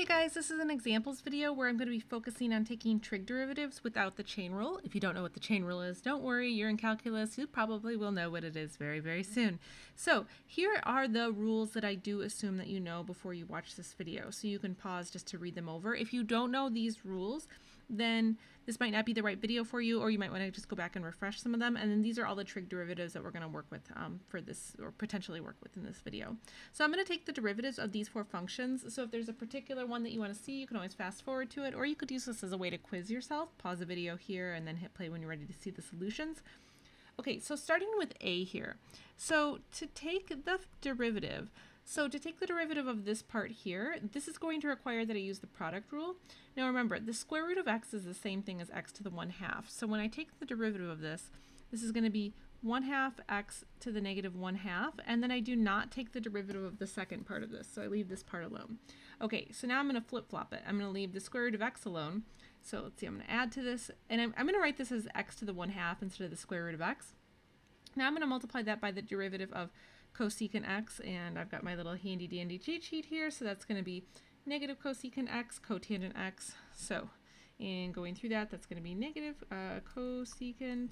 Hey guys, this is an examples video where I'm going to be focusing on taking trig derivatives without the chain rule. If you don't know what the chain rule is, don't worry, you're in calculus, you probably will know what it is very, very soon. So here are the rules that I do assume that you know before you watch this video, so you can pause just to read them over. If you don't know these rules, then this might not be the right video for you, or you might want to just go back and refresh some of them. And then these are all the trig derivatives that we're going to work with for this, or potentially work with in this video. So I'm going to take the derivatives of these four functions. So if there's a particular one that you want to see, you can always fast forward to it, or you could use this as a way to quiz yourself. Pause the video here and then hit play when you're ready to see the solutions. Okay, so starting with A here. So to take the derivative, of this part here, this is going to require that I use the product rule. Now remember, the square root of x is the same thing as x to the 1/2. So when I take the derivative of this, this is going to be 1/2 x to the negative 1/2, and then I do not take the derivative of the second part of this, so I leave this part alone. Okay, so now I'm going to flip-flop it. I'm going to leave the square root of x alone. So let's see, I'm going to add to this, and I'm going to write this as x to the 1/2 instead of the square root of x. Now I'm going to multiply that by the derivative of cosecant x, and I've got my little handy dandy cheat sheet here, so that's going to be negative cosecant x, cotangent x. So in going through that, that's going to be negative cosecant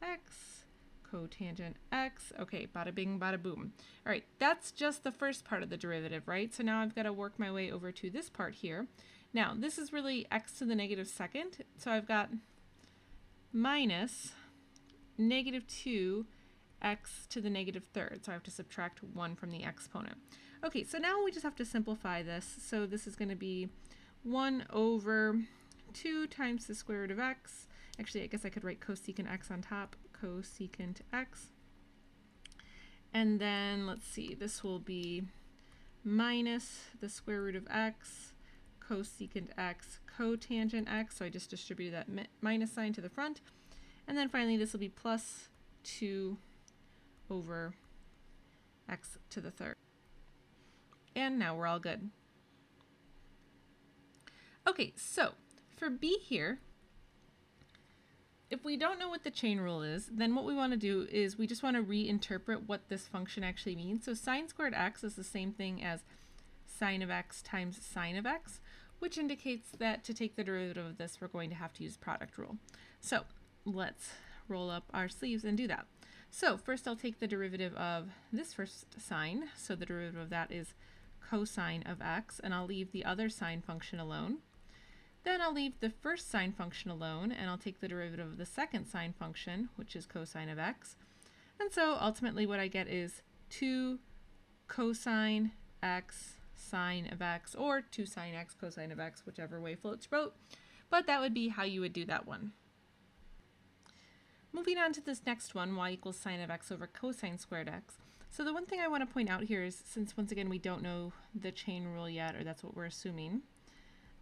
x, cotangent x. Okay, bada bing, bada boom. All right, that's just the first part of the derivative, right? So now I've got to work my way over to this part here. Now, this is really x to the negative second, so I've got minus negative 2 x to the negative third, so I have to subtract 1 from the exponent. Okay, so now we just have to simplify this. So this is going to be 1 over 2 times the square root of x. Actually, I guess I could write cosecant x on top, cosecant x. And then, let's see, this will be minus the square root of x, cosecant x, cotangent x. So I just distributed that minus sign to the front. And then finally, this will be plus 2 over x to the third. And now we're all good. Okay, so for B here, if we don't know what the chain rule is, then what we want to do is we just want to reinterpret what this function actually means. So sine squared x is the same thing as sine of x times sine of x, which indicates that to take the derivative of this, we're going to have to use product rule. So let's roll up our sleeves and do that. So first I'll take the derivative of this first sign. So the derivative of that is cosine of x, and I'll leave the other sine function alone. Then I'll leave the first sine function alone, and I'll take the derivative of the second sine function, which is cosine of x. And so ultimately what I get is 2 cosine x sine of x, or 2 sine x cosine of x, whichever way floats your boat. But that would be how you would do that one. Moving on to this next one, y equals sine of x over cosine squared x. So the one thing I want to point out here is, since once again we don't know the chain rule yet, or that's what we're assuming,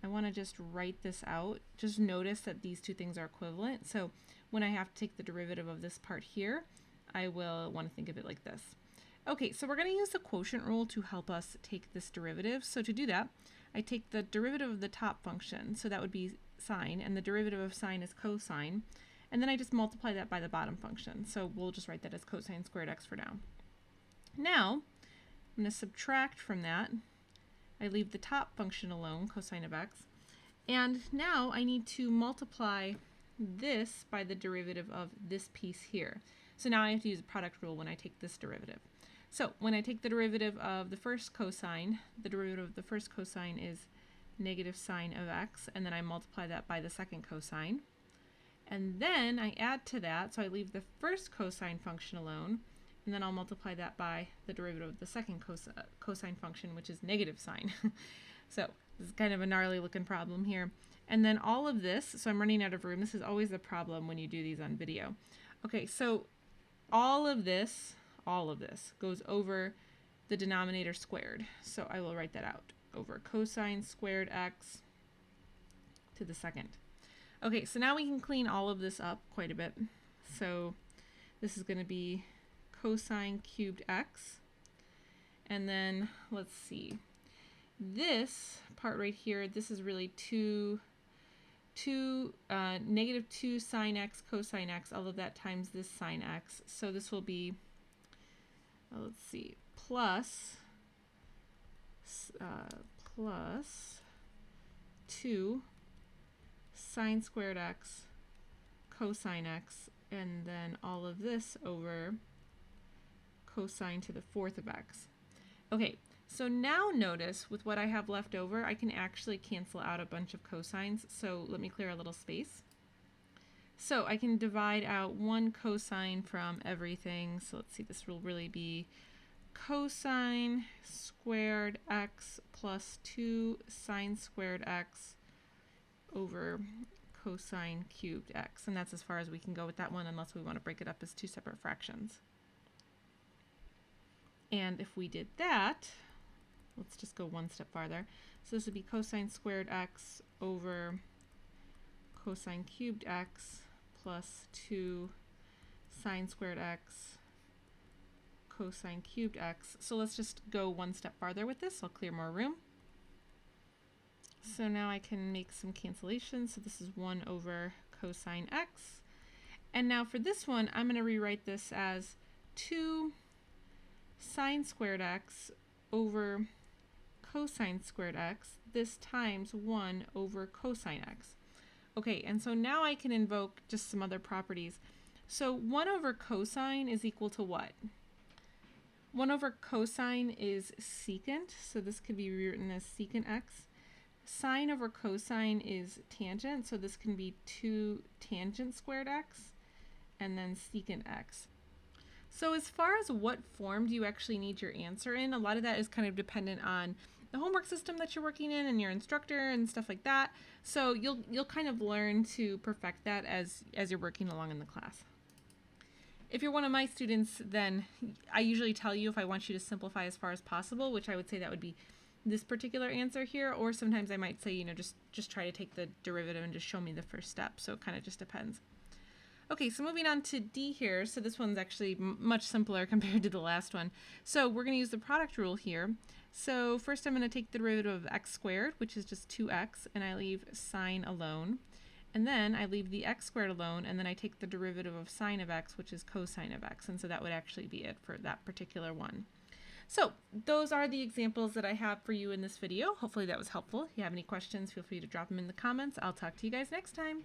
I want to just write this out. Just notice that these two things are equivalent. So when I have to take the derivative of this part here, I will want to think of it like this. Okay, so we're going to use the quotient rule to help us take this derivative. So to do that, I take the derivative of the top function, so that would be sine, and the derivative of sine is cosine. And then I just multiply that by the bottom function. So we'll just write that as cosine squared x for now. Now, I'm going to subtract from that. I leave the top function alone, cosine of x. And now I need to multiply this by the derivative of this piece here. So now I have to use the product rule when I take this derivative. So when I take the derivative of the first cosine, the derivative of the first cosine is negative sine of x, and then I multiply that by the second cosine. And then I add to that, so I leave the first cosine function alone, and then I'll multiply that by the derivative of the second cosine function, which is negative sine. So this is kind of a gnarly looking problem here. And then all of this, so I'm running out of room. This is always a problem when you do these on video. Okay, so all of this goes over the denominator squared. So I will write that out, over cosine squared x to the second. Okay, so now we can clean all of this up quite a bit. So this is going to be cosine cubed x. And then let's see. This part right here, this is really negative 2 sine x cosine x, all of that times this sine x. So this will be, let's see, plus plus 2 sine squared x cosine x, and then all of this over cosine to the 4th of x. Okay, so now notice with what I have left over, I can actually cancel out a bunch of cosines. So let me clear a little space. So I can divide out one cosine from everything. So let's see, this will really be cosine squared x plus 2 sine squared x over cosine cubed x. And that's as far as we can go with that one, unless we want to break it up as 2 separate fractions. And if we did that, let's just go one step farther. So this would be cosine squared x over cosine cubed x plus 2 sine squared x cosine cubed x. So let's just go one step farther with this. I'll clear more room. So now I can make some cancellations. So this is 1 over cosine x. And now for this one, I'm going to rewrite this as 2 sine squared x over cosine squared x, this times 1 over cosine x. Okay, and so now I can invoke just some other properties. So 1 over cosine is equal to what? 1 over cosine is secant, so this could be rewritten as secant x. Sine over cosine is tangent, so this can be 2 tangent squared x, and then secant x. So as far as what form do you actually need your answer in, a lot of that is kind of dependent on the homework system that you're working in and your instructor and stuff like that. So you'll kind of learn to perfect that as you're working along in the class. If you're one of my students, then I usually tell you if I want you to simplify as far as possible, which I would say that would be this particular answer here, or sometimes I might say, you know, just try to take the derivative and just show me the first step. So it kind of just depends. Okay, so moving on to D here. So this one's actually much simpler compared to the last one. So we're going to use the product rule here. So first I'm going to take the derivative of x squared, which is just 2x, and I leave sine alone. And then I leave the x squared alone, and then I take the derivative of sine of x, which is cosine of x. And so that would actually be it for that particular one. So those are the examples that I have for you in this video. Hopefully that was helpful. If you have any questions, feel free to drop them in the comments. I'll talk to you guys next time.